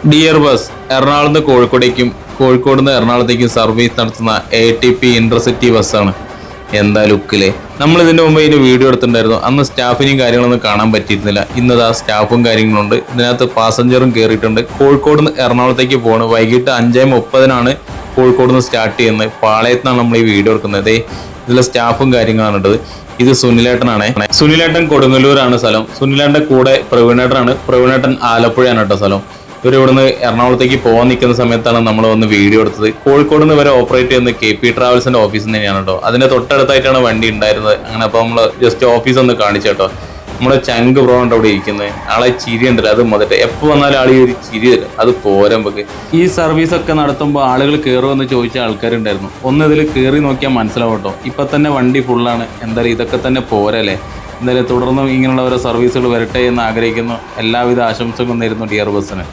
Dear bus എറണാകുളത്ത് നിന്ന് കോഴിക്കോടേക്കും കോഴിക്കോട് നിന്ന് എറണാകുളത്തേക്കും സർവീസ് നടത്തുന്ന ATP ഇന്റർസിറ്റി ബസ്സാണ്. എന്താ ലുക്കിലെ നമ്മൾ ഇതിന്റെ മുമ്പ് ഇതിന്റെ വീഡിയോ എടുത്തിട്ടുണ്ടായിരുന്നു. അന്ന് സ്റ്റാഫിനെയും കാര്യങ്ങളൊന്നും കാണാൻ പറ്റിയിരുന്നില്ല. ഇന്നത് ആ സ്റ്റാഫും കാര്യങ്ങളുണ്ട്. ഇതിനകത്ത് പാസഞ്ചറും കയറിയിട്ടുണ്ട്. കോഴിക്കോട് നിന്ന് എറണാകുളത്തേക്ക് പോവാണ്. വൈകിട്ട് 5:30 കോഴിക്കോട് നിന്ന് സ്റ്റാർട്ട് ചെയ്യുന്നത്. പാളയത്താണ് നമ്മൾ ഈ വീഡിയോ എടുക്കുന്നത്. ഇതിലെ സ്റ്റാഫും കാര്യങ്ങളാണ് ഉള്ളത്. ഇത് സുനിലേട്ടനാണ്. സുനിലേട്ടൻ കൊടുങ്ങല്ലൂരാണ് സ്ഥലം. സുനിലേട്ടൻ്റെ കൂടെ പ്രവീണേട്ടനാണ്. പ്രവീണേട്ടൻ ആലപ്പുഴയാണ് കേട്ടോ സ്ഥലം. ഇവർ ഇവിടുന്ന് എറണാകുളത്തേക്ക് പോകാൻ നിൽക്കുന്ന സമയത്താണ് നമ്മൾ വന്ന് വീഡിയോ എടുത്തത്. കോഴിക്കോട് നിന്ന് ഇവരെ ഓപ്പറേറ്റ് ചെയ്യുന്നത് KP ട്രാവൽസിന്റെ ഓഫീസിൽ തന്നെയാണ് കേട്ടോ. അതിന്റെ തൊട്ടടുത്തായിട്ടാണ് വണ്ടി ഉണ്ടായിരുന്നത്. അങ്ങനെ അപ്പോൾ നമ്മൾ ജസ്റ്റ് ഓഫീസ് ഒന്ന് കാണിച്ചു കേട്ടോ. നമ്മുടെ ചങ്ക് ബ്രോ ഉണ്ട് അവിടെ ഇരിക്കുന്നത്. ആളെ ചിരി ഉണ്ടല്ലോ, അത് മതിട്ട് എപ്പോൾ വന്നാലും ആൾ ഈ ഒരു ചിരി തരും. അത് പോരാ നമുക്ക്. ഈ സർവീസ് ഒക്കെ നടത്തുമ്പോൾ ആളുകൾ കയറുമെന്ന് ചോദിച്ച ആൾക്കാരുണ്ടായിരുന്നു. ഒന്ന് ഇതിൽ കയറി നോക്കിയാൽ മനസ്സിലാവും കേട്ടോ. ഇപ്പം തന്നെ വണ്ടി ഫുള്ളാണ്. എന്തായാലും ഇതൊക്കെ തന്നെ പോരല്ലേ. എന്തായാലും തുടർന്നും ഇങ്ങനെയുള്ള ഓരോ സർവീസുകൾ വരട്ടെ എന്ന് ആഗ്രഹിക്കുന്നു. എല്ലാവിധ ആശംസകളും നേരുന്നു ഡിയർ ബസ്സിന്.